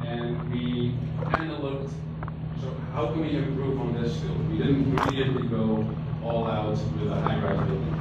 And we kind of looked, so how can we improve on this still? We didn't immediately go all out with a high-rise building.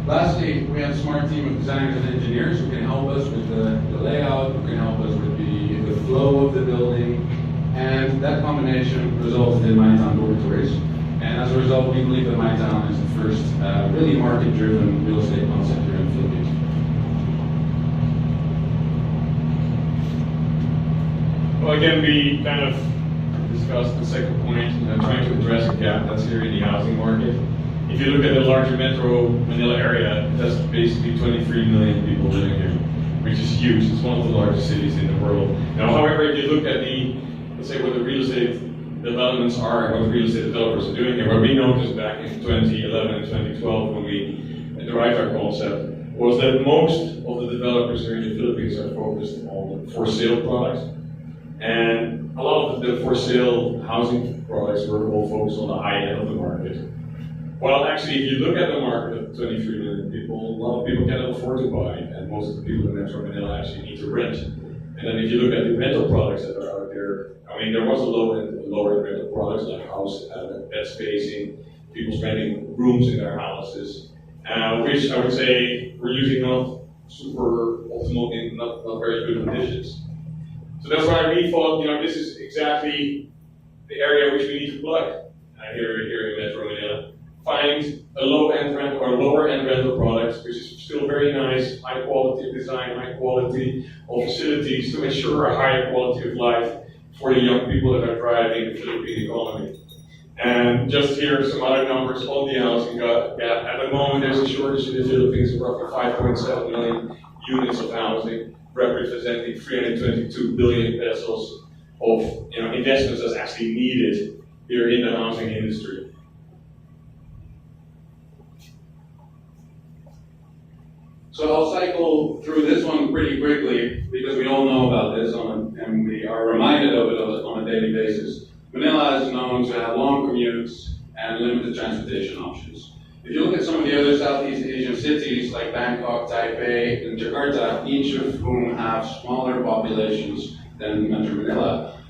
Lastly, we have a smart team of designers and engineers who can help us with the layout, who can help us with the flow of the building, and that combination resulted in MyTown Dormitories. And as a result, we believe that MyTown is the first really market-driven real estate concept here in the Philippines. Well, again, we kind of discussed the second point, trying to address a gap that's here in the housing market. If you look at the larger metro Manila area, it has basically 23 million people living here, which is huge. It's one of the largest cities in the world. Now, however, if you look at let's say what the real estate developments are and what real estate developers are doing here, what we noticed back in 2011 and 2012 when we derived our concept was that most of the developers here in the Philippines are focused on for sale products. And a lot of the for sale housing products were all focused on the high end of the market. Well, actually, if you look at the market of 23 million people, a lot of people cannot afford to buy, and most of the people in Metro Manila actually need to rent. And then if you look at the rental products that are out there, I mean, there was a lower end rental products like house, bed spacing, people renting rooms in their houses, which I would say were usually not super optimal in not very good conditions. So that's why we thought, this is exactly the area which we need to plug here in Metro Manila. Find a low-end rental or lower-end rental products, which is still very nice, high quality of design, high quality of facilities to ensure a higher quality of life for the young people that are driving the Philippine economy. And just here are some other numbers on the housing gap. At the moment, there's a shortage in the Philippines of roughly 5.7 million units of housing, representing 322 billion pesos of investments that's actually needed here in the housing industry. So I'll cycle through this one pretty quickly because we all know about this and we are reminded of it on a daily basis. Manila is known to have long commutes and limited transportation options. If you look at some of the other Southeast Asian cities like Bangkok, Taipei, and Jakarta, each of whom have smaller populations than Metro Manila,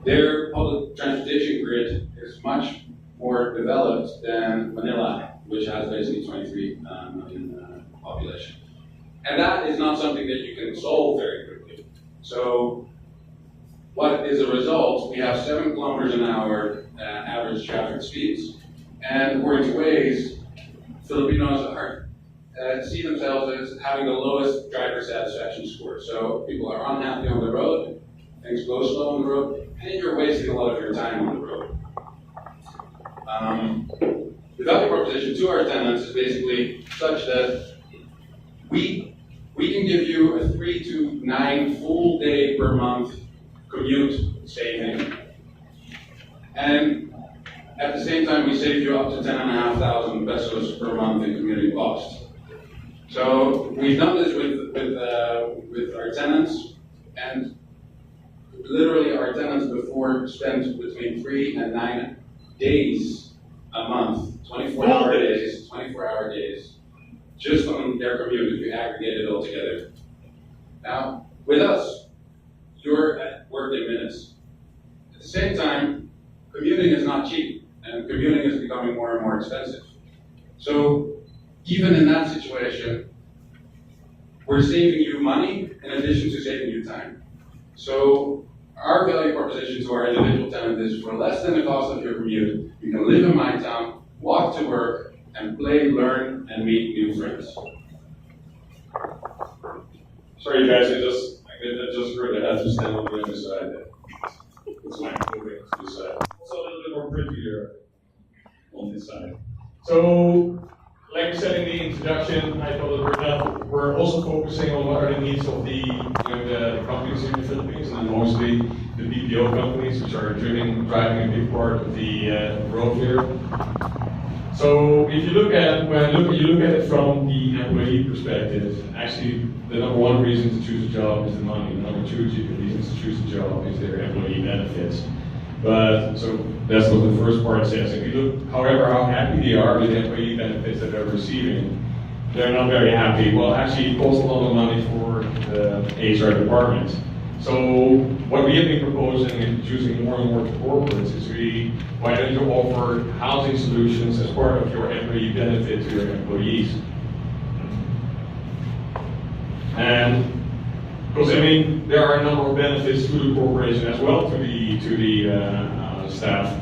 their public transportation grid is much more developed than Manila, which has basically 23 million population. And that is not something that you can solve very quickly. So what is a result? We have 7 kilometers an hour average traffic speeds. And according to Waze, Filipinos see themselves as having the lowest driver satisfaction score. So people are unhappy on the road, things go slow on the road, and you're wasting a lot of your time on the road. The value proposition to our tenants is basically such that we can give you a 3 to 9 full day per month commute saving, and at the same time we save you up to 10,500 pesos per month in commuting costs. So we've done this with our tenants, and literally our tenants before spent between 3 and 9 days a month, 24-hour days, just on their commute if you aggregate it all together. Now, with us, you're at workday minutes. At the same time, commuting is not cheap, and commuting is becoming more and more expensive. So even in that situation, we're saving you money in addition to saving you time. So our value proposition to our individual tenant is for less than the cost of your commute, you can live in MyTown, walk to work, and play, learn, and meet new friends. Sorry guys, I just heard that I have to stand on the other side. It's my moving to the side. Also a little bit more prettier on this side. So, like I said in the introduction, I thought that we're also focusing on what are the needs of the companies in the Philippines, and mostly the BPO companies, which are driving a big part of the growth here. So if you look at it from the employee perspective, actually the number one reason to choose a job is the money. The number two reason to choose a job is their employee benefits. But so that's what the first part says. If you look, however, how happy they are with the employee benefits that they're receiving, they're not very happy. Well, actually, it costs a lot of money for the HR department. So what we have been proposing and introducing more and more to corporates is really, why don't you offer housing solutions as part of your employee benefit to your employees? And because I mean, there are a number of benefits to the corporation as well to the staff.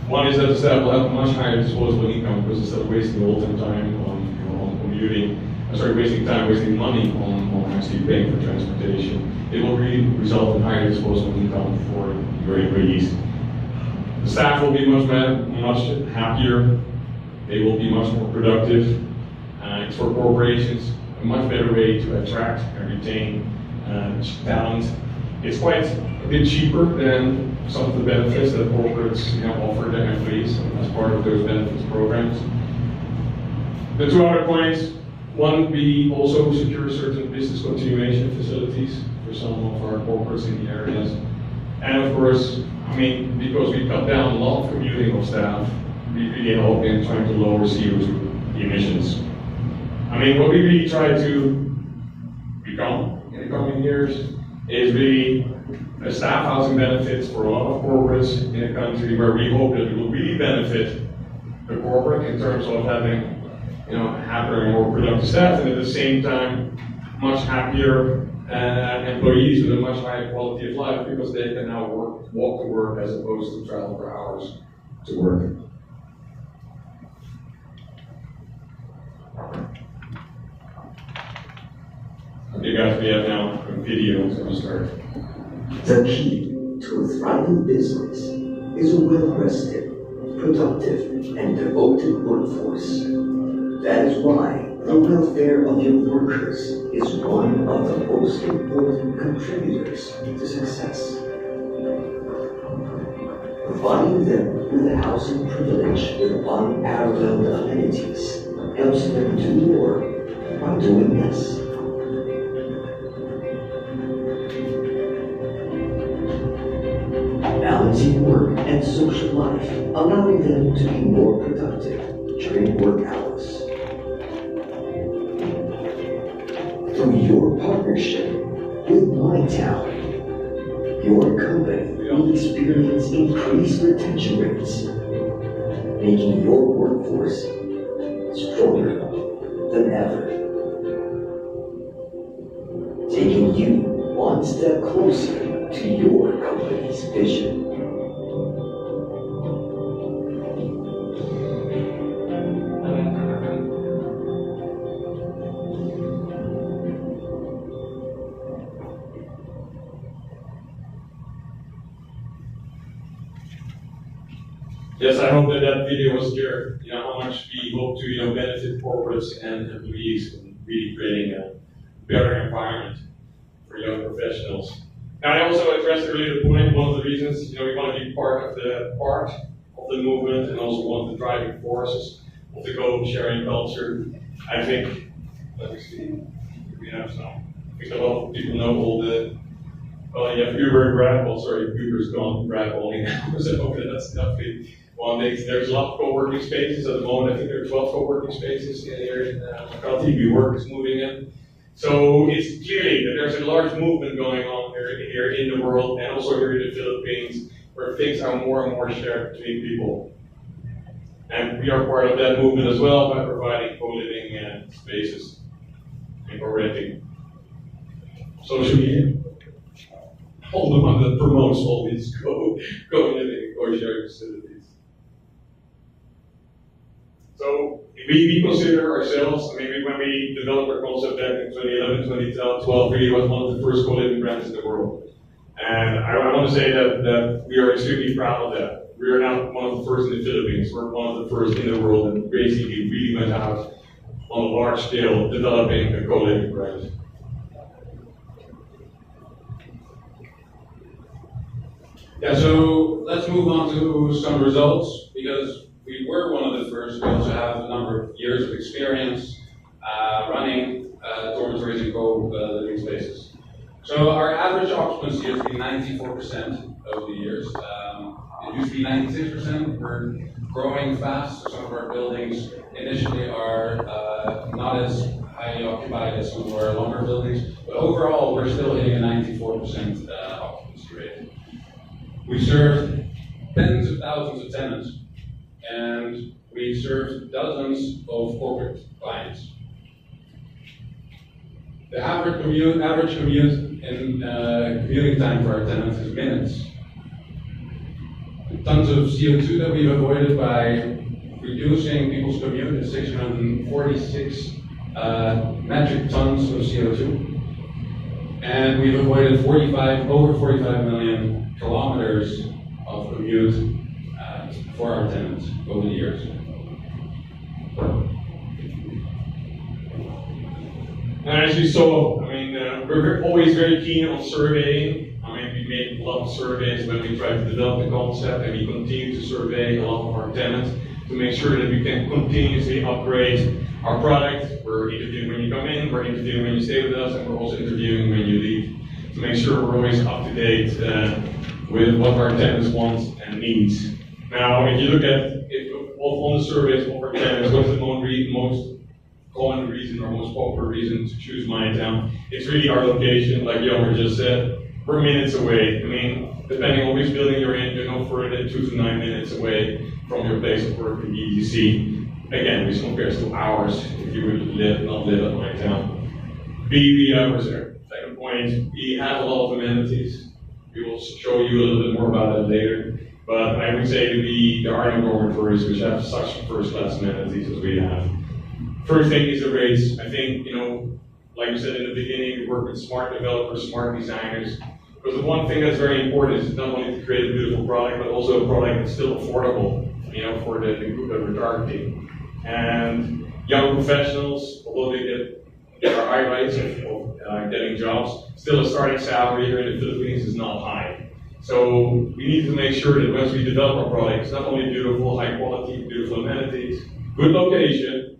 One is that the staff will have a much higher disposable income because instead of wasting all the time on commuting, wasting time, wasting money on actually paying for transportation, it will really result in higher disposable income for your employees. The staff will be much happier. They will be much more productive. It's for corporations a much better way to attract and retain talent. It's quite a bit cheaper than some of the benefits that corporates offer their employees as part of those benefits programs. The two other points, one, we also secure certain business continuation facilities for some of our corporates in the areas. And of course, I mean, because we cut down a lot of commuting of staff, we really help in trying to lower CO2 emissions. I mean, what we really try to become in the coming years is really a staff housing benefits for a lot of corporates in the country, where we hope that it will really benefit the corporate in terms of having happier and more productive staff, and at the same time much happier employees with a much higher quality of life, because they can now walk to work as opposed to travel for hours to work. Okay guys, we have now a video, so we'll start. The key to a thriving business is a well-rested, productive, and devoted workforce. That is why the welfare of your workers is one of the most important contributors to success. Providing them with a housing privilege with unparalleled amenities helps them do more by doing less. Balancing work and social life, allowing them to be more productive during work hours. Through your partnership with MyTown, your company will experience increased retention rates, making your workforce stronger than ever. Taking you one step closer to your company's vision. Yes, I hope that that video was clear. How much we hope to benefit corporates and employees in really creating a better environment for young professionals. Now, I also addressed earlier the point. One of the reasons we want to be part of the movement, and also one of the driving forces of the co-sharing culture. I think, let me see, we have some. I think a lot of people know all the. Well, you have Uber and Grab. Well, sorry, Uber's gone. Grab only now. So okay, that's definitely one thing. There's a lot of co-working spaces at the moment. I think there are 12 co-working spaces here in Makati. WeWork is moving in. So it's clearly that there's a large movement going on here in the world, and also here in the Philippines, where things are more and more shared between people. And we are part of that movement as well by providing co-living spaces and co-renting. Social media, all the one that promotes all these co-living and co-sharing facilities. So we consider ourselves, maybe when we developed our concept back in 2011, 2012, really was one of the first co-living brands in the world. And I want to say that we are extremely proud of that. We are not one of the first in the Philippines, we're one of the first in the world, and basically really went out on a large scale developing a co-living brand. Yeah, so let's move on to some results, because we were one of the first. We also have a number of years of experience running dormitories and co-living spaces. So our average occupancy has been 94% over the years. It used to be 96%. We're growing fast, so some of our buildings initially are not as highly occupied as some of our longer buildings, but But overall, we're still hitting a 94% occupancy rate. We serve tens of thousands of tenants, and we serve dozens of corporate clients. The average commute in commuting time for our tenants is minutes. The tons of CO2 that we've avoided by reducing people's commute is 646 metric tons of CO2. And we've avoided over 45 million kilometers of commute for our tenants over the years. And as you saw, we're always very keen on surveying. We make a lot of surveys when we try to develop the concept, and we continue to survey a lot of our tenants to make sure that we can continuously upgrade our product. We're interviewing when you come in, we're interviewing when you stay with us, and we're also interviewing when you leave to make sure we're always up to date with what our tenants want and needs. Now, if you look at on the surveys of our tenants, what's the most common reason or most popular reason to choose MyTown? It's really our location, like Jelmer just said. We're minutes away. Depending on which building you're in, you're no further than 2 to 9 minutes away from your place of work in EDC. Again, this compares to hours if you would not live at MyTown. We was there. Second point, we have a lot of amenities. We will show you a little bit more about that later. But I would say there are no dormitories which have such first-class amenities as we have. First thing is the rates. I think, like we said in the beginning, we work with smart developers, smart designers. Because the one thing that's very important is not only to create a beautiful product, but also a product that's still affordable, for the group that we're targeting. And young professionals, although they get our high rates of getting jobs, still a starting salary here in the Philippines is not high. So we need to make sure that once we develop our product, it's not only beautiful, high quality, beautiful amenities, good location,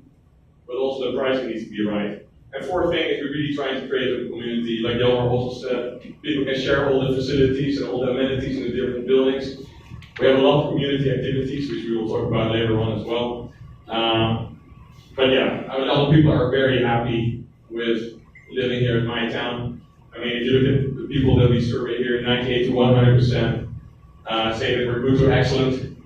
but also the pricing needs to be right. And fourth thing is we're really trying to create a community, like Jelmer also said, people can share all the facilities and all the amenities in the different buildings. We have a lot of community activities, which we will talk about later on as well. But yeah, a lot of people are very happy with living here in MyTown. If you look at the people that we survey here, 98 to 100% say that we're good to excellent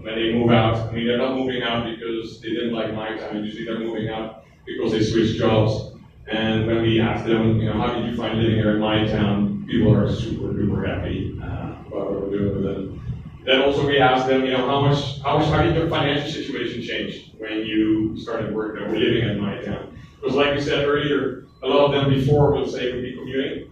when they move out. They're not moving out because they didn't like MyTown. Usually they're moving out because they switched jobs. And when we ask them, how did you find living here in MyTown? People are super duper happy about what we're doing with them. Then also we ask them, how did your financial situation change when you started working or living at MyTown? Because like we said earlier, a lot of them before would say would be commuting,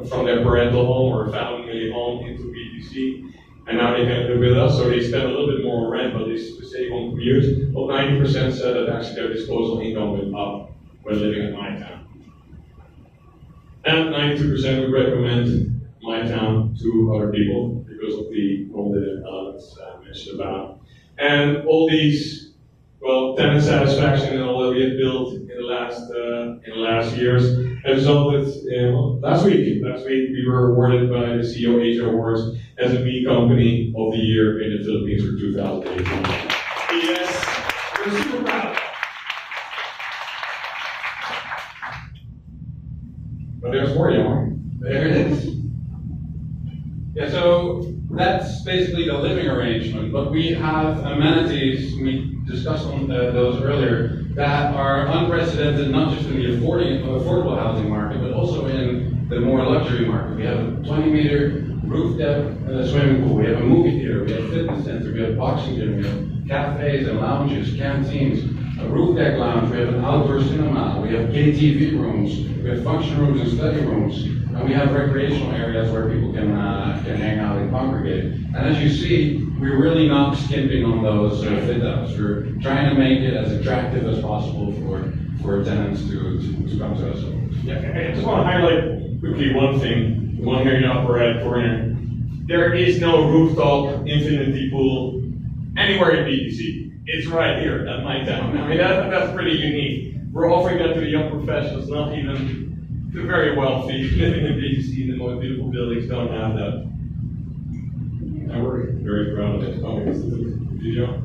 from their parental home or family home into BTC. And now they can live with us, so they spend a little bit more on rent, but they save on commute. Well, 90% said that actually their disposable income went up when living at MyTown. And 92% would recommend MyTown to other people because of the qualitative elements I mentioned about. And all these, tenant satisfaction and all that we have built in the last years has resulted in, last week we were awarded by the CEO Asia Awards as a Me Company of the Year in the Philippines for 2018. Yes, we're super proud. But there's more, Jelmer. There it is. Yeah, so that's basically the living arrangement, but we have amenities, we discussed on those earlier, that are unprecedented not just in the affordable housing market, but also in the more luxury market. We have a 20-meter roof deck swimming pool, we have a movie theater, we have a fitness center, we have a boxing gym, we have cafes and lounges, canteens, a roof deck lounge, we have an outdoor cinema, we have KTV rooms, we have function rooms and study rooms, and we have recreational areas where people can hang out and congregate. And as you see, we're really not skimping on those fit-outs. We're trying to make it as attractive as possible for tenants to come to us. Yeah, I just want to highlight quickly one thing, the one here in the upper right corner. There is no rooftop infinity pool anywhere in BTC. It's right here at MyTown. That's pretty unique. We're offering that to the young professionals, not even the very wealthy living in BTC in the most beautiful buildings don't have that. And we're very proud of it. Oh, video.